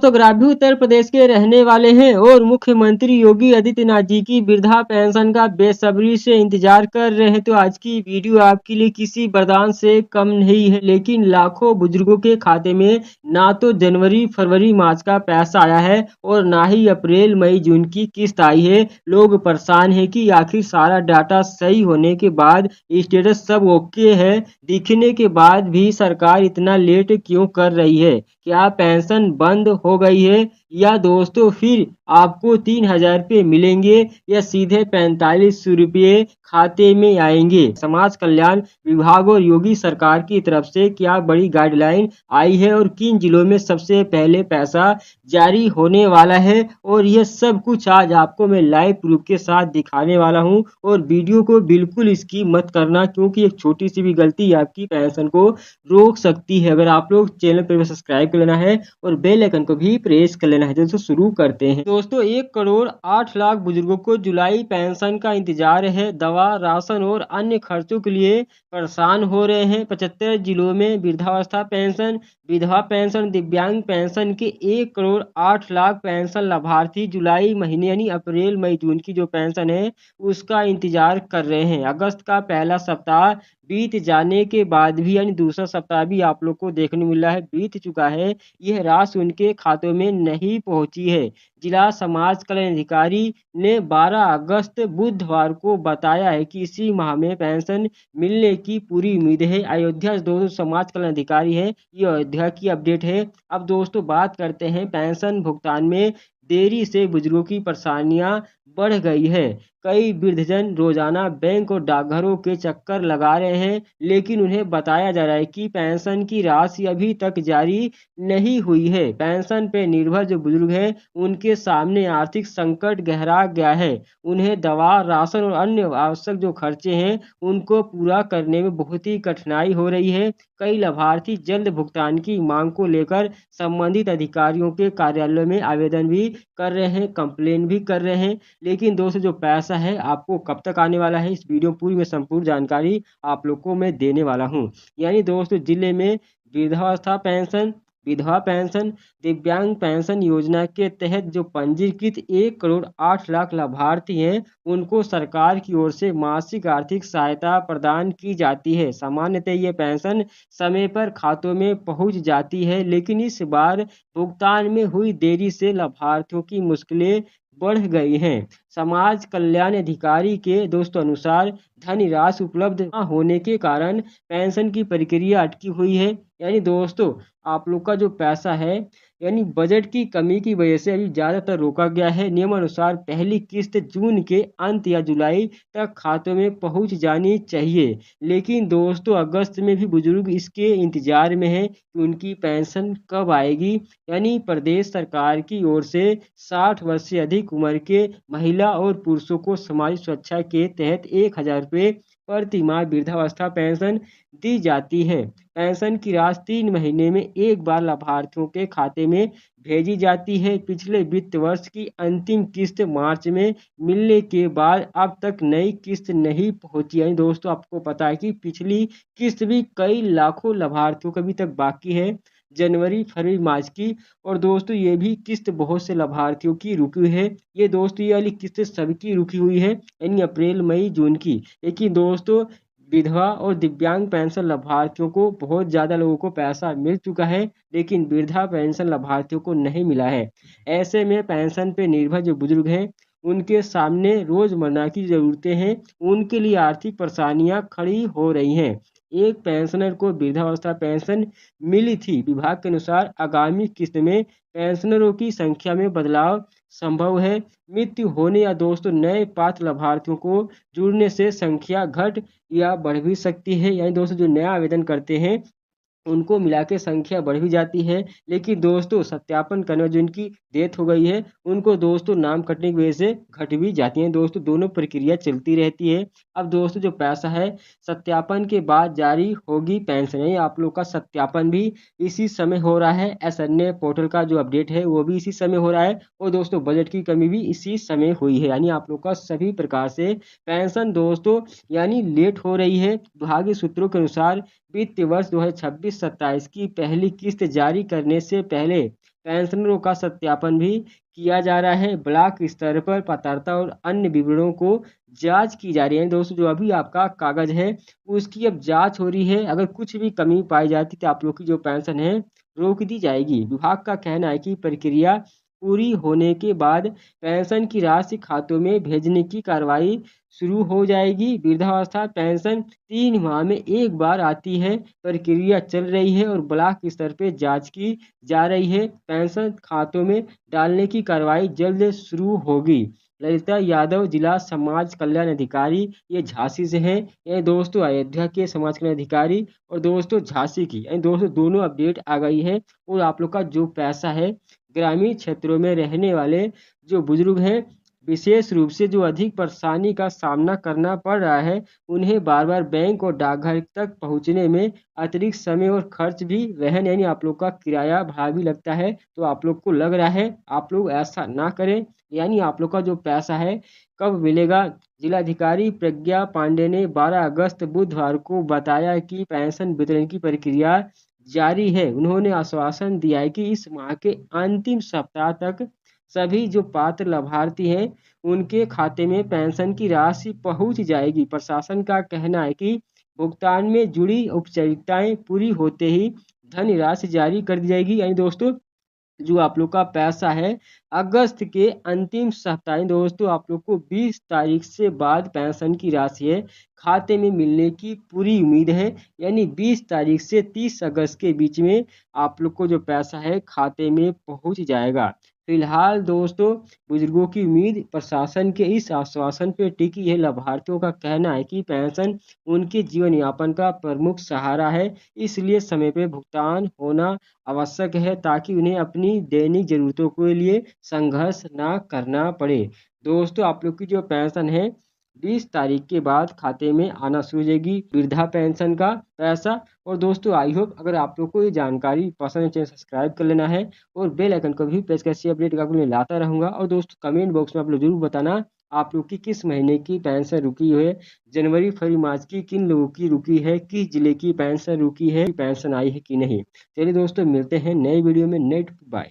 तो अगर आप भी उत्तर प्रदेश के रहने वाले हैं और मुख्यमंत्री योगी आदित्यनाथ जी की वृद्धा पेंशन का बेसब्री से इंतजार कर रहे हैं तो आज की वीडियो आपके लिए किसी वरदान से कम नहीं है। लेकिन लाखों बुजुर्गों के खाते में ना तो जनवरी फरवरी मार्च का पैसा आया है और ना ही अप्रैल मई जून की किस्त आई है। लोग परेशान हैं कि आखिर सारा डाटा सही होने के बाद स्टेटस सब ओके है दिखने के बाद भी सरकार इतना लेट क्यों कर रही है। क्या पेंशन बंद हो गई है या दोस्तों फिर आपको 3,000 रुपये मिलेंगे या सीधे 4500 रुपये खाते में आएंगे। समाज कल्याण विभाग और योगी सरकार की तरफ से क्या बड़ी गाइडलाइन आई है और किन जिलों में सबसे पहले पैसा जारी होने वाला है और यह सब कुछ आज आपको मैं लाइव प्रूफ के साथ दिखाने वाला हूं। और वीडियो को बिल्कुल स्किप मत करना क्योंकि एक छोटी सी भी गलती आपकी पेंशन को रोक सकती है। अगर आप लोग चैनल पर सब्सक्राइब कर लेना है और बेल आइकन को भी प्रेस कर लेना है। दोस्तों शुरू करते हैं। दोस्तों 1,08,00,000 बुजुर्गों को जुलाई पेंशन का इंतजार है। दवा राशन और अन्य खर्चों के लिए परेशान हो रहे हैं। 75 जिलों में वृद्धावस्था पेंशन विधवा पेंशन दिव्यांग पेंशन के 1,08,00,000 पेंशन लाभार्थी जुलाई महीने यानी अप्रैल मई जून की जो पेंशन है उसका इंतजार कर रहे हैं। अगस्त का पहला सप्ताह बीत जाने के बाद भी यानी दूसरा सप्ताह भी आप लोग को देखने मिल रहा है बीत चुका है, यह राशि उनके खातों में नहीं पहुंची है। जिला समाज कल्याण अधिकारी ने 12 अगस्त बुधवार को बताया है कि इसी माह में पेंशन मिलने की पूरी उम्मीद है। अयोध्या दोस्तों समाज कल्याण अधिकारी है, ये अयोध्या की अपडेट है। अब दोस्तों बात करते हैं पेंशन भुगतान में देरी से बुजुर्गों की परेशानियां बढ़ गई है। कई वृद्धजन रोजाना बैंक और डाकघरों के चक्कर लगा रहे हैं लेकिन उन्हें बताया जा रहा है कि पेंशन की राशि अभी तक जारी नहीं हुई है। पेंशन पे निर्भर जो बुजुर्ग हैं उनके सामने आर्थिक संकट गहरा गया है। उन्हें दवा राशन और अन्य आवश्यक जो खर्चे हैं उनको पूरा करने में बहुत ही कठिनाई हो रही है। कई लाभार्थी जल्द भुगतान की मांग को लेकर संबंधित अधिकारियों के कार्यालय में आवेदन भी कर रहे हैं, कंप्लेन भी कर रहे हैं। लेकिन दोस्तों जो पैसा है आपको कब तक आने वाला है इस वीडियो पूरी में संपूर्ण जानकारी आप लोग को मैं देने वाला हूं। यानी दोस्तों जिले में वृद्धावस्था पेंशन विधवा पेंशन दिव्यांग पेंशन योजना के तहत जो पंजीकृत 1,08,00,000 लाभार्थी हैं उनको सरकार की ओर से मासिक आर्थिक सहायता प्रदान की जाती है। सामान्यतः ये पेंशन समय पर खातों में पहुंच जाती है लेकिन इस बार भुगतान में हुई देरी से लाभार्थियों की मुश्किलें बढ़ गई हैं। समाज कल्याण अधिकारी के दोस्तों अनुसार धनराशि उपलब्ध न होने के कारण पेंशन की प्रक्रिया अटकी हुई है। यानी दोस्तों आप लोग का जो पैसा है यानी बजट की कमी की वजह से अभी ज़्यादातर रोका गया है। नियमानुसार पहली किस्त जून के अंत या जुलाई तक खातों में पहुंच जानी चाहिए। लेकिन दोस्तों अगस्त में भी बुजुर्ग इसके इंतजार में हैं कि उनकी पेंशन कब आएगी। यानी प्रदेश सरकार की ओर से 60 वर्ष से अधिक उम्र के महिला और पुरुषों को सामाजिक सुरक्षा के तहत 1,000 रुपये प्रति माह वृद्धावस्था पेंशन दी जाती है। पेंशन की राशि 3 महीने में एक बार लाभार्थियों के खाते में भेजी जाती है। पिछले वित्त वर्ष की अंतिम किस्त मार्च में मिलने के बाद अब तक नई किस्त नहीं पहुंची। यानी दोस्तों आपको पता है कि पिछली किस्त भी कई लाखों लाभार्थियों को अभी तक बाकी है जनवरी फरवरी मार्च की। और दोस्तों ये भी किस्त बहुत से लाभार्थियों की रुकी हुई है। ये दोस्तों ये वाली किस्त सबकी रुकी हुई है यानी अप्रैल मई जून की। लेकिन दोस्तों विधवा और दिव्यांग पेंशन लाभार्थियों को बहुत ज़्यादा लोगों को पैसा मिल चुका है लेकिन वृद्धा पेंशन लाभार्थियों को नहीं मिला है। ऐसे में पेंशन पे निर्भर जो बुजुर्ग हैं उनके सामने रोजमर्रा की ज़रूरतें हैं, उनके लिए आर्थिक परेशानियां खड़ी हो रही हैं। एक पेंशनर को वृद्धावस्था पेंशन मिली थी। विभाग के अनुसार आगामी किस्त में पेंशनरों की संख्या में बदलाव संभव है। मृत्यु होने या दोस्तों नए पात्र लाभार्थियों को जुड़ने से संख्या घट या बढ़ भी सकती है। यानी दोस्तों जो नया आवेदन करते हैं उनको मिला के संख्या बढ़ भी जाती है। लेकिन दोस्तों सत्यापन करने में जिनकी डेथ हो गई है उनको दोस्तों नाम कटने की वजह से घट भी जाती हैं। दोस्तों दोनों प्रक्रिया चलती रहती है। अब दोस्तों जो पैसा है सत्यापन के बाद जारी होगी पेंशन। यानी आप लोग का सत्यापन भी इसी समय हो रहा है। SNA पोर्टल का जो अपडेट है वो भी इसी समय हो रहा है और दोस्तों बजट की कमी भी इसी समय हुई है। यानी आप लोग का सभी प्रकार से पेंशन दोस्तों यानी लेट हो रही है। विभागीय सूत्रों के अनुसार वित्त वर्ष 2026-27 की पहली किस्त जारी करने से पहले पेंशनरों का सत्यापन भी किया जा रहा है। ब्लॉक स्तर पर पात्रता और अन्य विवरणों को जांच की जा रही है। दोस्तों, जो अभी आपका कागज है उसकी अब जांच हो रही है। अगर कुछ भी कमी पाई जाती तो आप लोग की जो पेंशन है रोक दी जाएगी। विभाग का कहना है कि प्रक्रिया पूरी होने के बाद पेंशन की राशि खातों में भेजने की कार्रवाई शुरू हो जाएगी। वृद्धावस्था पेंशन 3 माह में एक बार आती है। प्रक्रिया चल रही है और ब्लॉक स्तर पर जांच की जा रही है। पेंशन खातों में डालने की कार्रवाई जल्द शुरू होगी। ललिता यादव, जिला समाज कल्याण अधिकारी, ये झांसी से हैं। ये दोस्तों अयोध्या के समाज कल्याण अधिकारी और दोस्तों झांसी की, यानी दोस्तों दोनों अपडेट आ गई है। और आप लोग का जो पैसा है ग्रामीण क्षेत्रों में रहने वाले जो बुजुर्ग हैं, विशेष रूप से जो अधिक परेशानी का सामना करना पड़ रहा है, उन्हें बार बार बैंक और डाकघर तक पहुंचने में अतिरिक्त समय और खर्च भी वहन, यानी आप लोग का किराया भाड़ा भी लगता है। तो आप लोग को लग रहा है आप लोग ऐसा ना करें, यानी आप लोग का जो पैसा है कब मिलेगा। जिलाधिकारी प्रज्ञा पांडे ने 12 अगस्त बुधवार को बताया कि पेंशन वितरण की प्रक्रिया जारी है। उन्होंने आश्वासन दिया है कि इस माह के अंतिम सप्ताह तक सभी जो पात्र लाभार्थी हैं उनके खाते में पेंशन की राशि पहुंच जाएगी। प्रशासन का कहना है कि भुगतान में जुड़ी औपचारिकताएं पूरी होते ही धन राशि जारी कर दी जाएगी। यानी दोस्तों, जो आप लोग का पैसा है अगस्त के अंतिम सप्ताह में दोस्तों आप लोग को 20 तारीख से बाद पेंशन की राशि है खाते में मिलने की पूरी उम्मीद है। यानी 20 तारीख से 30 अगस्त के बीच में आप लोग को जो पैसा है खाते में पहुंच जाएगा। फिलहाल दोस्तों, बुजुर्गों की उम्मीद प्रशासन के इस आश्वासन पर टिकी है। लाभार्थियों का कहना है कि पेंशन उनके जीवन यापन का प्रमुख सहारा है, इसलिए समय पर भुगतान होना आवश्यक है ताकि उन्हें अपनी दैनिक जरूरतों के लिए संघर्ष ना करना पड़े। दोस्तों, आप लोग की जो पेंशन है 20 तारीख के बाद खाते में आना शुरू हो जाएगी, वृद्धा पेंशन का पैसा। और दोस्तों, आई होप अगर आप लोग को ये जानकारी पसंद है, चैनल सब्सक्राइब कर लेना है और बेल आइकन को भी प्रेस कर ऐसी अपडेट आपको मैं लाता रहूंगा। और दोस्तों, कमेंट बॉक्स में आप लोग जरूर बताना आप लोग की किस महीने की पेंशन रुकी है, जनवरी फरवरी मार्च की किन लोगों की रुकी है, किस जिले की पेंशन रुकी है, पेंशन आई है कि नहीं। चलिए दोस्तों, मिलते हैं नए वीडियो में। नेट बाय।